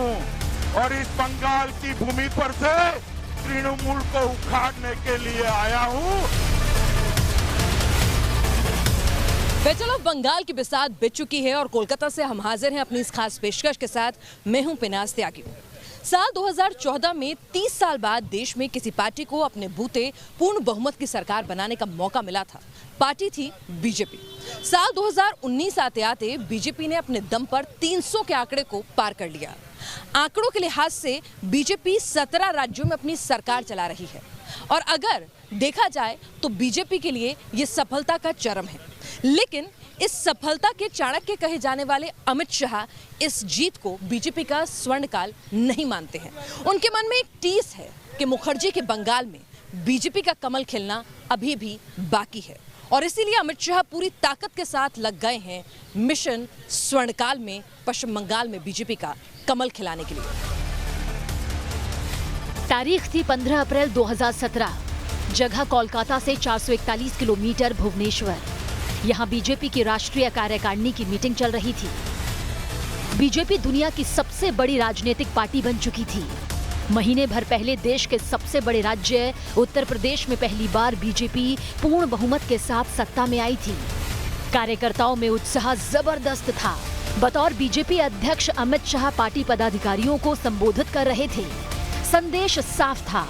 हूं और इस बंगाल की भूमि पर से तृणमूल को उखाड़ने के लिए आया हूं। चलो बंगाल की बिसात बिछ चुकी है और कोलकाता से हम हाजिर हैं अपनी इस खास पेशकश के साथ। मैं हूं पिनाज त्यागी। साल 2014 में 30 साल बाद देश में किसी पार्टी को अपने बूते पूर्ण बहुमत की सरकार बनाने का मौका मिला था। पार्टी थी बीजेपी। साल 2019 आते आते बीजेपी ने अपने दम पर 300 के आंकड़े को पार कर लिया। आंकड़ों के लिहाज से बीजेपी 17 राज्यों में अपनी सरकार चला रही है और अगर देखा जाए तो बीजेपी के लिए यह सफलता का चरम है। लेकिन इस सफलता के चाणक्य कहे जाने वाले अमित शाह इस जीत को बीजेपी का स्वर्णकाल नहीं मानते हैं। उनके मन में एक टीस है कि मुखर्जी के बंगाल में बीजेपी का कमल खिलना अभी भी बाकी है और इसीलिए अमित शाह पूरी ताकत के साथ लग गए हैं मिशन स्वर्णकाल में पश्चिम बंगाल में बीजेपी का कमल खिलाने के लिए। तारीख थी 15 अप्रैल 2017। जगह कोलकाता से 441 किलोमीटर भुवनेश्वर। यहाँ बीजेपी की राष्ट्रीय कार्यकारिणी की मीटिंग चल रही थी। बीजेपी दुनिया की सबसे बड़ी राजनीतिक पार्टी बन चुकी थी। महीने भर पहले देश के सबसे बड़े राज्य उत्तर प्रदेश में पहली बार बीजेपी पूर्ण बहुमत के साथ सत्ता में आई थी। कार्यकर्ताओं में उत्साह जबरदस्त था। बतौर बीजेपी अध्यक्ष अमित शाह पार्टी पदाधिकारियों को संबोधित कर रहे थे। संदेश साफ था।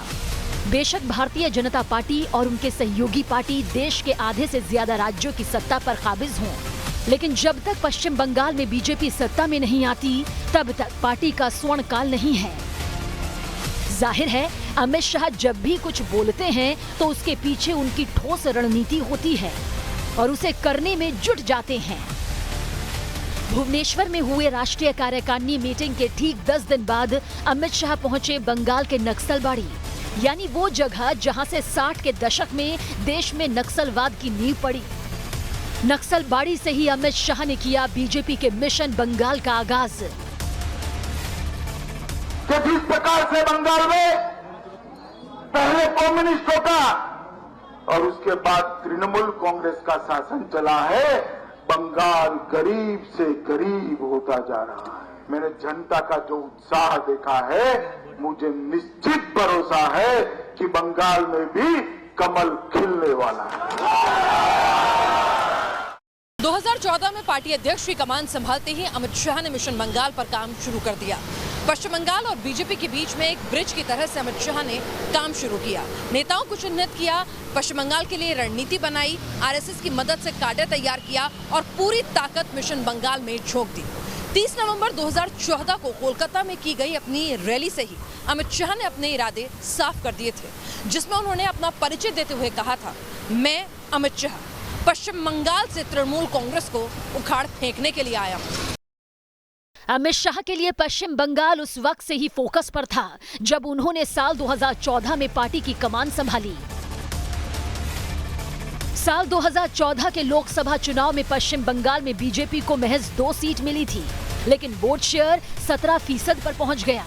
बेशक भारतीय जनता पार्टी और उनके सहयोगी पार्टी देश के आधे से ज्यादा राज्यों की सत्ता पर काबिज हों, लेकिन जब तक पश्चिम बंगाल में बीजेपी सत्ता में नहीं आती तब तक पार्टी का स्वर्णकाल नहीं है। जाहिर है अमित शाह जब भी कुछ बोलते हैं तो उसके पीछे उनकी ठोस रणनीति होती है और उसे करने में जुट जाते हैं। भुवनेश्वर में हुए राष्ट्रीय कार्यकारिणी मीटिंग के ठीक 10 दिन बाद अमित शाह पहुंचे बंगाल के नक्सलबाड़ी, यानी वो जगह जहां से 60 के दशक में देश में नक्सलवाद की नींव पड़ी। नक्सलबाड़ी से ही अमित शाह ने किया बीजेपी के मिशन बंगाल का आगाज। जिस प्रकार से बंगाल में पहले कम्युनिस्टों का और उसके बाद तृणमूल कांग्रेस का शासन चला है, बंगाल गरीब से गरीब होता जा रहा है। मैंने जनता का जो उत्साह देखा है, मुझे निश्चित भरोसा है कि बंगाल में भी कमल खिलने वाला है। 2014 में पार्टी अध्यक्ष की कमान संभालते ही अमित शाह ने मिशन बंगाल पर काम शुरू कर दिया। पश्चिम बंगाल और बीजेपी के बीच में एक ब्रिज की तरह से अमित शाह ने काम शुरू किया। नेताओं को चिन्हित किया, पश्चिम बंगाल के लिए रणनीति बनाई, आरएसएस की मदद से काडर तैयार किया और पूरी ताकत मिशन बंगाल में झोंक दी। 30 नवंबर 2014 को कोलकाता में की गई अपनी रैली से ही अमित शाह ने अपने इरादे साफ कर दिए थे, जिसमें उन्होंने अपना परिचय देते हुए कहा था, मैं अमित शाह पश्चिम बंगाल से तृणमूल कांग्रेस को उखाड़ फेंकने के लिए आया हूं। अमित शाह के लिए पश्चिम बंगाल उस वक्त से ही फोकस पर था जब उन्होंने साल 2014 में पार्टी की कमान संभाली। साल 2014 के लोकसभा चुनाव में पश्चिम बंगाल में बीजेपी को महज 2 सीट मिली थी, लेकिन वोट शेयर 17% पर पहुंच गया।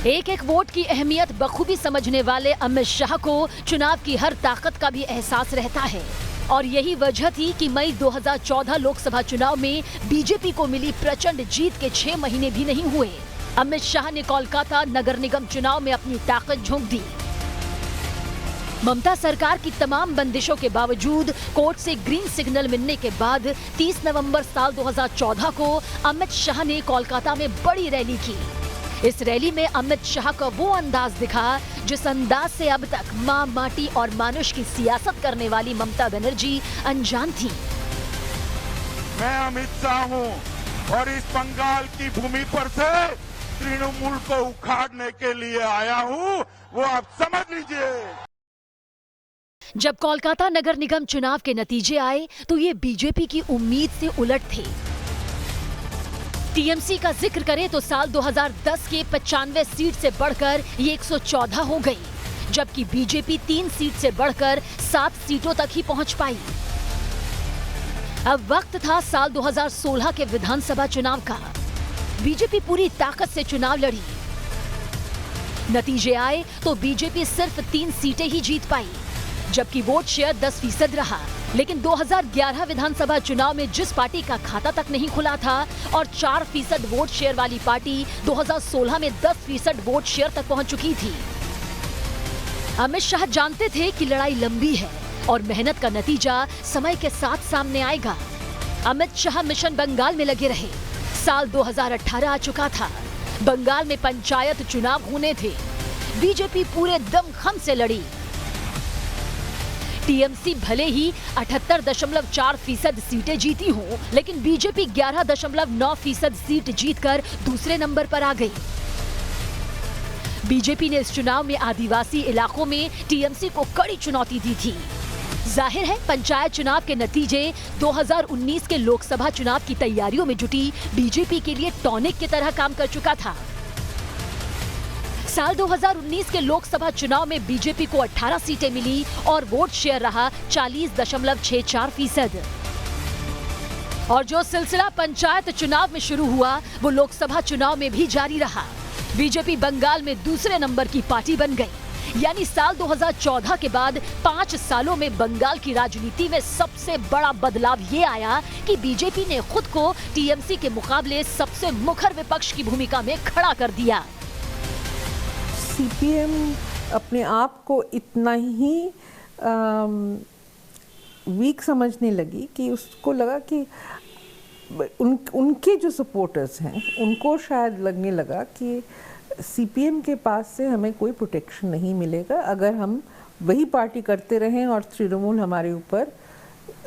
एक एक वोट की अहमियत बखूबी समझने वाले अमित शाह को चुनाव की हर ताकत का भी एहसास रहता है और यही वजह थी कि मई 2014 लोकसभा चुनाव में बीजेपी को मिली प्रचंड जीत के 6 महीने भी नहीं हुए, अमित शाह ने कोलकाता नगर निगम चुनाव में अपनी ताकत झोंक दी। ममता सरकार की तमाम बंदिशों के बावजूद कोर्ट से ग्रीन सिग्नल मिलने के बाद 30 नवंबर साल 2014 को अमित शाह ने कोलकाता में बड़ी रैली की। इस रैली में अमित शाह का वो अंदाज दिखा जिस अंदाज से अब तक मां, माटी और मानुष की सियासत करने वाली ममता बनर्जी अनजान थी। मैं अमित शाह हूं और इस बंगाल की भूमि पर से तृणमूल को उखाड़ने के लिए आया हूं, वो आप समझ लीजिए। जब कोलकाता नगर निगम चुनाव के नतीजे आए तो ये बीजेपी की उम्मीद से उलट थे। टीएमसी का जिक्र करें तो साल 2010 के 95 सीट से बढ़कर ये 114 हो गई, जबकि बीजेपी 3 सीट से बढ़कर 7 सीटों तक ही पहुंच पाई। अब वक्त था साल 2016 के विधानसभा चुनाव का। बीजेपी पूरी ताकत से चुनाव लड़ी। नतीजे आए तो बीजेपी सिर्फ 3 सीटें ही जीत पाई, जबकि वोट शेयर 10% रहा। लेकिन 2011 विधानसभा चुनाव में जिस पार्टी का खाता तक नहीं खुला था और 4% वोट शेयर वाली पार्टी 2016 में 10% वोट शेयर तक पहुंच चुकी थी। अमित शाह जानते थे कि लड़ाई लंबी है और मेहनत का नतीजा समय के साथ सामने आएगा। अमित शाह मिशन बंगाल में लगे रहे। साल 2018 आ चुका था। बंगाल में पंचायत चुनाव होने थे। बीजेपी पूरे दमखम से लड़ी। टीएमसी भले ही 78.4% सीटें जीती हों, लेकिन बीजेपी 11.9% सीट जीतकर दूसरे नंबर पर आ गई। बीजेपी ने इस चुनाव में आदिवासी इलाकों में टीएमसी को कड़ी चुनौती दी थी। जाहिर है पंचायत चुनाव के नतीजे 2019 के लोकसभा चुनाव की तैयारियों में जुटी बीजेपी के लिए टॉनिक की तरह काम कर चुका था। साल 2019 के लोकसभा चुनाव में बीजेपी को 18 सीटें मिली और वोट शेयर रहा 40.64%। और जो सिलसिला पंचायत चुनाव में शुरू हुआ वो लोकसभा चुनाव में भी जारी रहा। बीजेपी बंगाल में दूसरे नंबर की पार्टी बन गई। यानी साल 2014 के बाद 5 सालों में बंगाल की राजनीति में सबसे बड़ा बदलाव ये आया कि बीजेपी ने खुद को टीएमसी के मुकाबले सबसे मुखर विपक्ष की भूमिका में खड़ा कर दिया। सीपीएम अपने आप को इतना ही वीक समझने लगी कि उसको लगा कि उनके जो सपोर्टर्स हैं उनको शायद लगने लगा कि सीपीएम के पास से हमें कोई प्रोटेक्शन नहीं मिलेगा अगर हम वही पार्टी करते रहें और तृणमूल हमारे ऊपर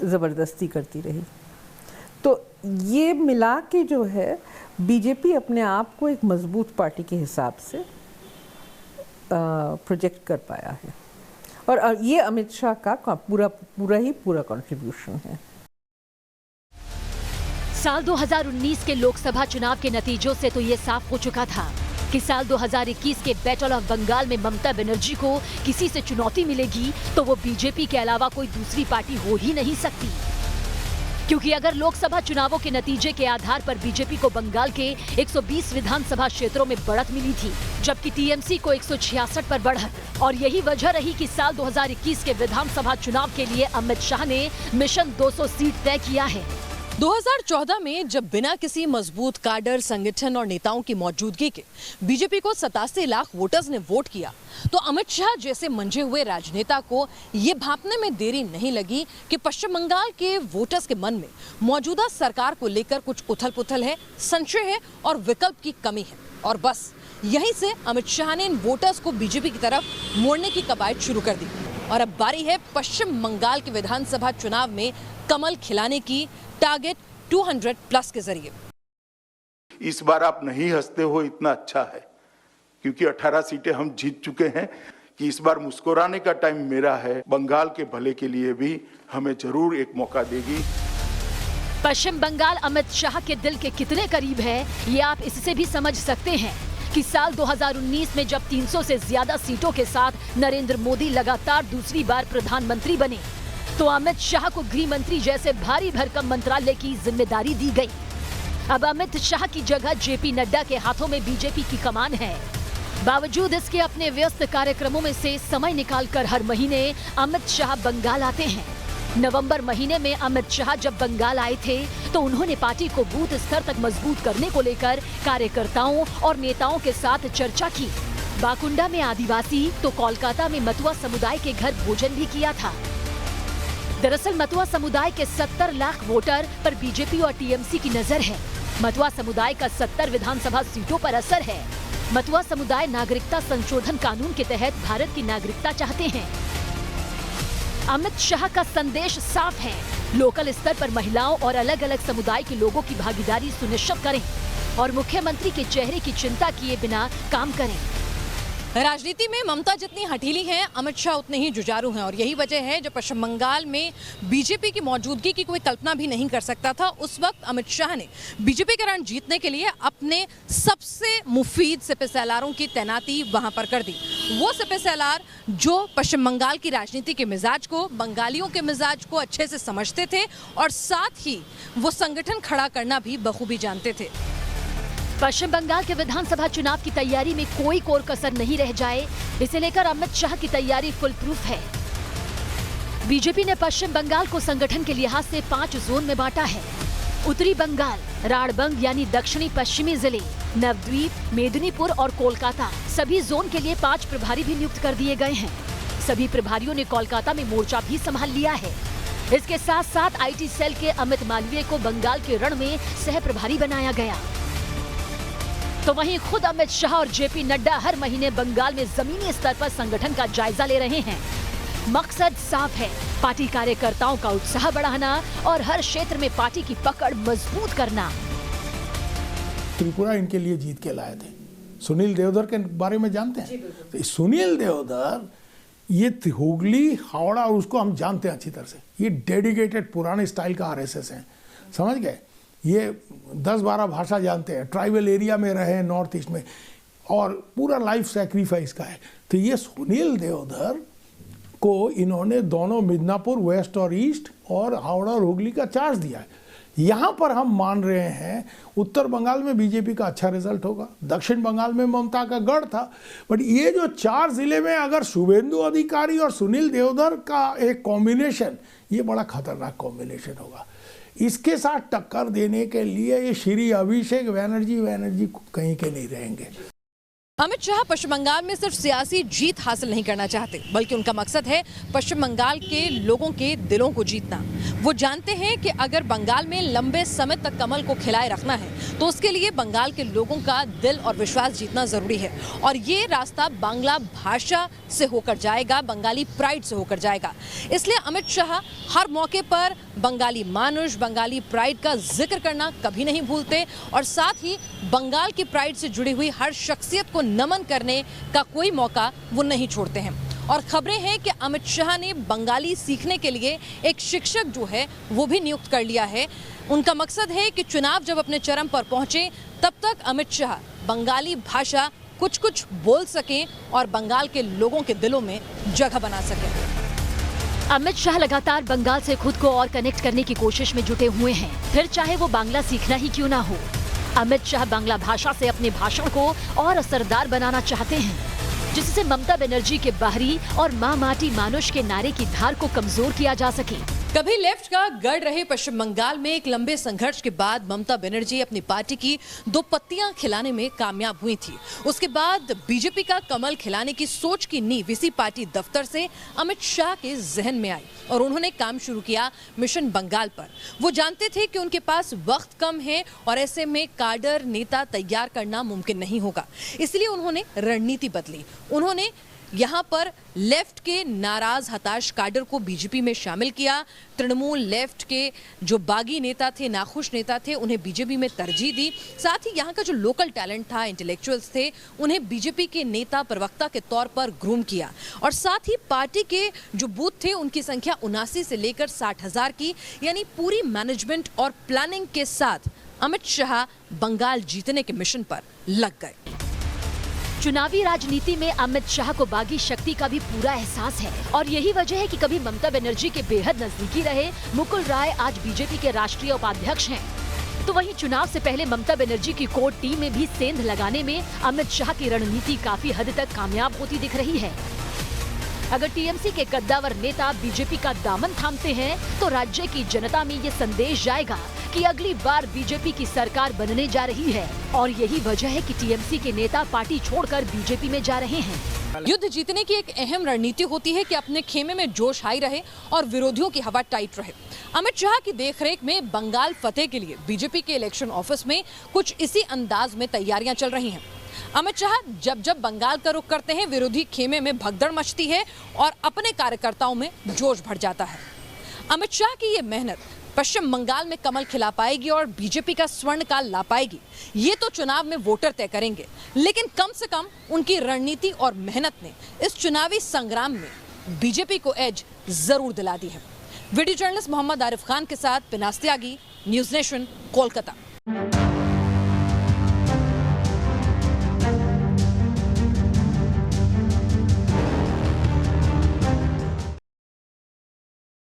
ज़बरदस्ती करती रही। तो ये मिला के जो है बीजेपी अपने आप को एक मजबूत पार्टी के हिसाब से प्रोजेक्ट कर पाया है और ये अमित शाह का पूरा कंट्रीब्यूशन है। साल 2019 के लोकसभा चुनाव के नतीजों से तो ये साफ हो चुका था कि साल 2021 के बैटल ऑफ बंगाल में ममता बनर्जी को किसी से चुनौती मिलेगी तो वो बीजेपी के अलावा कोई दूसरी पार्टी हो ही नहीं सकती। क्योंकि अगर लोकसभा चुनावों के नतीजे के आधार पर बीजेपी को बंगाल के 120 विधानसभा क्षेत्रों में बढ़त मिली थी, जबकि टीएमसी को 166 पर बढ़त, और यही वजह रही कि साल 2021 के विधानसभा चुनाव के लिए अमित शाह ने मिशन 200 सीट तय किया है। 2014 में जब बिना किसी मजबूत काडर, संगठन और नेताओं की मौजूदगी के बीजेपी को 87 लाख वोटर्स ने वोट किया, तो अमित शाह जैसे मंझे हुए राजनेता को ये भांपने में देरी नहीं लगी कि पश्चिम बंगाल के वोटर्स के मन में मौजूदा सरकार को लेकर कुछ उथल-पुथल है, संशय है और विकल्प की कमी है। और बस यहीं से अमित शाह ने इन वोटर्स को बीजेपी की तरफ मोड़ने की कवायद शुरू कर दी। और अब बारी है पश्चिम बंगाल के विधानसभा चुनाव में कमल खिलाने की, टारगेट 200+ के जरिए। इस बार आप नहीं हंसते हो, इतना अच्छा है, क्योंकि 18 सीटें हम जीत चुके हैं कि इस बार मुस्कुराने का टाइम मेरा है। बंगाल के भले के लिए भी हमें जरूर एक मौका देगी। पश्चिम बंगाल अमित शाह के दिल के कितने करीब है ये आप इससे भी समझ सकते हैं कि साल 2019 में जब 300 से ज्यादा सीटों के साथ नरेंद्र मोदी लगातार दूसरी बार प्रधानमंत्री बने तो अमित शाह को गृह मंत्री जैसे भारी भरकम मंत्रालय की जिम्मेदारी दी गई। अब अमित शाह की जगह जेपी नड्डा के हाथों में बीजेपी की कमान है। बावजूद इसके अपने व्यस्त कार्यक्रमों में से समय निकालकर हर महीने अमित शाह बंगाल आते हैं। नवंबर महीने में अमित शाह जब बंगाल आए थे तो उन्होंने पार्टी को बूथ स्तर तक मजबूत करने को लेकर कार्यकर्ताओं और नेताओं के साथ चर्चा की। बाकुंडा में आदिवासी तो कोलकाता में मतुआ समुदाय के घर भोजन भी किया था। दरअसल मतुआ समुदाय के 70 लाख वोटर पर बीजेपी और टीएमसी की नजर है। मतुआ समुदाय का 70 विधानसभा सीटों पर असर है। मतुआ समुदाय नागरिकता संशोधन कानून के तहत भारत की नागरिकता चाहते हैं। अमित शाह का संदेश साफ है, लोकल स्तर पर महिलाओं और अलग अलग समुदाय के लोगों की भागीदारी सुनिश्चित करें और मुख्यमंत्री के चेहरे की चिंता किए बिना काम करें। राजनीति में ममता जितनी हठीली हैं, अमित शाह उतने ही जुझारू हैं और यही वजह है जब पश्चिम बंगाल में बीजेपी की मौजूदगी की कोई कल्पना भी नहीं कर सकता था, उस वक्त अमित शाह ने बीजेपी का रण जीतने के लिए अपने सबसे मुफीद सिपहसालारों की तैनाती वहां पर कर दी। वो सिपहसालार जो पश्चिम बंगाल की राजनीति के मिजाज को, बंगालियों के मिजाज को अच्छे से समझते थे और साथ ही वो संगठन खड़ा करना भी बखूबी जानते थे। पश्चिम बंगाल के विधानसभा चुनाव की तैयारी में कोई कोर कसर नहीं रह जाए, इसे लेकर अमित शाह की तैयारी फुल प्रूफ है। बीजेपी ने पश्चिम बंगाल को संगठन के लिहाज से 5 जोन में बांटा है। उत्तरी बंगाल, राड़बंग यानी दक्षिणी पश्चिमी जिले, नवद्वीप, मेदिनीपुर और कोलकाता सभी जोन के लिए 5 प्रभारी भी नियुक्त कर दिए गए हैं। सभी प्रभारियों ने कोलकाता में मोर्चा भी संभाल लिया है। इसके साथ साथ आईटी सेल के अमित मालवीय को बंगाल के रण में सह प्रभारी बनाया गया। तो वहीं खुद अमित शाह और जेपी नड्डा हर महीने बंगाल में जमीनी स्तर पर संगठन का जायजा ले रहे हैं। मकसद साफ है, पार्टी कार्यकर्ताओं का उत्साह बढ़ाना और हर क्षेत्र में पार्टी की पकड़ मजबूत करना। त्रिपुरा इनके लिए जीत के लाए थे। सुनील देवधर के बारे में जानते हैं? तो सुनील देवधर ये हुगली, हावड़ा, उसको हम जानते हैं अच्छी तरह से। ये डेडिकेटेड पुराने स्टाइल का आरएसएस है, समझ गए? ये 10-12 भाषा जानते हैं, ट्राइबल एरिया में रहे हैं नॉर्थ ईस्ट में, और पूरा लाइफ सैक्रिफाइस का है। तो ये सुनील देवधर को इन्होंने दोनों मिदनापुर वेस्ट और ईस्ट और हावड़ा और हुगली का चार्ज दिया है। यहाँ पर हम मान रहे हैं उत्तर बंगाल में बीजेपी का अच्छा रिजल्ट होगा, दक्षिण बंगाल में ममता का गढ़ था, बट ये जो 4 जिले में अगर शुभेंदु अधिकारी और सुनील देवधर का एक कॉम्बिनेशन, ये बड़ा खतरनाक कॉम्बिनेशन होगा। इसके साथ टक्कर देने के लिए ये श्री अभिषेक बैनर्जी कहीं के नहीं रहेंगे। अमित शाह पश्चिम बंगाल में सिर्फ सियासी जीत हासिल नहीं करना चाहते, बल्कि उनका मकसद है पश्चिम बंगाल के लोगों के दिलों को जीतना। वो जानते हैं कि अगर बंगाल में लंबे समय तक कमल को खिलाए रखना है तो उसके लिए बंगाल के लोगों का दिल और विश्वास जीतना जरूरी है, और ये रास्ता बांग्ला भाषा से होकर जाएगा, बंगाली प्राइड से होकर जाएगा। इसलिए अमित शाह हर मौके पर बंगाली मानुष, बंगाली प्राइड का जिक्र करना कभी नहीं भूलते, और साथ ही बंगाल की प्राइड से जुड़ी हुई हर शख्सियत को नमन करने का कोई मौका वो नहीं छोड़ते हैं। और खबरें हैं कि अमित शाह ने बंगाली सीखने के लिए एक शिक्षक जो है वो भी नियुक्त कर लिया है। उनका मकसद है कि चुनाव जब अपने चरम पर पहुंचे तब तक अमित शाह बंगाली भाषा कुछ बोल सकें और बंगाल के लोगों के दिलों में जगह बना सकें। अमित शाह लगातार बंगाल से खुद को और कनेक्ट करने की कोशिश में जुटे हुए हैं, फिर चाहे वो बांग्ला सीखना ही क्यों ना हो। अमित शाह बांग्ला भाषा से अपने भाषण को और असरदार बनाना चाहते हैं, जिससे ममता बनर्जी के बाहरी और माँ माटी मानुष के नारे की धार को कमजोर किया जा सके। कभी लेफ्ट का गढ़ रहे पश्चिम बंगाल में एक लंबे संघर्ष के बाद ममता बनर्जी अपनी पार्टी की 2 पत्तियां खिलाने में कामयाब हुई थी। उसके बाद बीजेपी का कमल खिलाने की सोच की नींव इसी पार्टी दफ्तर से अमित शाह के जहन में आई और उन्होंने काम शुरू किया मिशन बंगाल पर। वो जानते थे कि उनके पास वक्त कम है और ऐसे में काडर नेता तैयार करना मुमकिन नहीं होगा, इसलिए उन्होंने रणनीति बदली। उन्होंने यहाँ पर लेफ्ट के नाराज हताश काडर को बीजेपी में शामिल किया। तृणमूल लेफ्ट के जो बागी नेता थे, नाखुश नेता थे, उन्हें बीजेपी में तरजीह दी। साथ ही यहाँ का जो लोकल टैलेंट था, इंटेलेक्चुअल्स थे, उन्हें बीजेपी के नेता प्रवक्ता के तौर पर ग्रूम किया। और साथ ही पार्टी के जो बूथ थे उनकी संख्या 79 से लेकर 60,000 की, यानी पूरी मैनेजमेंट और प्लानिंग के साथ अमित शाह बंगाल जीतने के मिशन पर लग गए। चुनावी राजनीति में अमित शाह को बागी शक्ति का भी पूरा एहसास है और यही वजह है कि कभी ममता बनर्जी के बेहद नजदीकी रहे मुकुल राय आज बीजेपी के राष्ट्रीय उपाध्यक्ष हैं। तो वहीं चुनाव से पहले ममता बनर्जी की कोर टीम में भी सेंध लगाने में अमित शाह की रणनीति काफी हद तक कामयाब होती दिख रही है। अगर टीएमसी के कद्दावर नेता बीजेपी का दामन थामते हैं तो राज्य की जनता में ये संदेश जाएगा कि अगली बार बीजेपी की सरकार बनने जा रही है और यही वजह है कि टीएमसी के नेता पार्टी छोड़कर बीजेपी में जा रहे हैं। युद्ध जीतने की एक अहम रणनीति होती है कि अपने खेमे में जोश हाई रहे और विरोधियों की हवा टाइट रहे। अमित शाह की देखरेख में बंगाल फतेह के लिए बीजेपी के इलेक्शन ऑफिस में कुछ इसी अंदाज में तैयारियां चल रही हैं। अमित शाह जब जब बंगाल का रुख करते हैं, विरोधी खेमे में भगदड़ मचती है और अपने कार्यकर्ताओं में जोश भर जाता है। अमित शाह की ये मेहनत पश्चिम बंगाल में कमल खिला पाएगी और बीजेपी का स्वर्ण काल ला पाएगी, ये तो चुनाव में वोटर तय करेंगे, लेकिन कम से कम उनकी रणनीति और मेहनत ने इस चुनावी संग्राम में बीजेपी को एज जरूर दिला दी है। वीडियो जर्नलिस्ट मोहम्मद आरिफ खान के साथ पिनास त्यागी, न्यूज़ नेशन, कोलकाता।